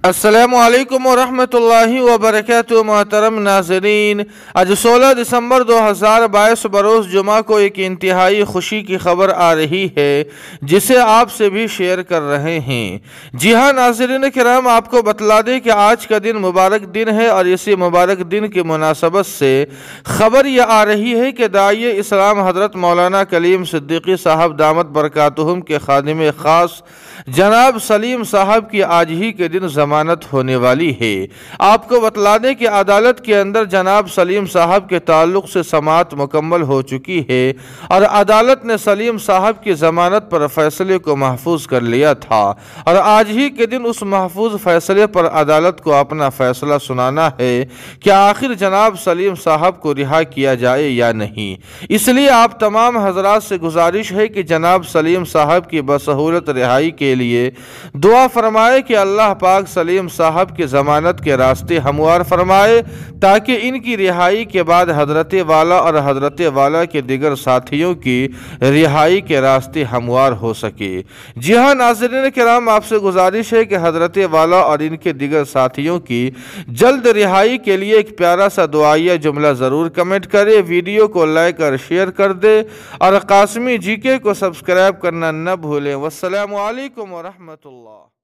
السلام علیکم ورحمۃ اللہ وبرکاتہ۔ محترم ناظرین، آج 16 دسمبر 2022 بروز جمعہ کو ایک انتہائی خوشی کی خبر آ رہی ہے جسے آپ سے بھی شیئر کر رہے ہیں۔ جی ہاں ناظرین کرام، آپ کو بتلا دیں کہ آج کا دن مبارک دن ہے اور اسی مبارک دن کی مناسبت سے خبر یہ آ رہی ہے کہ داعی اسلام حضرت مولانا کلیم صدیقی صاحب دامت برکاتہم کے خادم خاص جناب سلیم صاحب کی آج ہی کے دن ضمانت ہونے والی ہے۔ آپ کو بتلا دیں کہ عدالت کے اندر جناب سلیم صاحب کے تعلق سے سماعت مکمل ہو چکی ہے اور عدالت نے سلیم صاحب کی ضمانت پر فیصلے کو محفوظ کر لیا تھا اور آج ہی کے دن اس محفوظ فیصلے پر عدالت کو اپنا فیصلہ سنانا ہے کہ آخر جناب سلیم صاحب کو رہا کیا جائے یا نہیں۔ اس لیے آپ تمام حضرات سے گزارش ہے کہ جناب سلیم صاحب کی بسہولت رہائی کے لیے دعا فرمائے کہ اللہ پاک سلیم صاحب کی ضمانت کے راستے ہموار فرمائے تاکہ ان کی رہائی کے بعد حضرت والا اور حضرت والا کے دیگر ساتھیوں کی رہائی کے راستے ہموار ہو سکے۔ جی ہاں ناظرین کرام، آپ سے گزارش ہے کہ حضرت والا اور ان کے دیگر ساتھیوں کی جلد رہائی کے لیے ایک پیارا سا دعائیہ جملہ ضرور کمنٹ کرے، ویڈیو کو لائک اور شیئر کر دے اور قاسمی جی کے کو سبسکرائب کرنا نہ بھولیں۔ والسلام علیکم ورحمۃ اللہ۔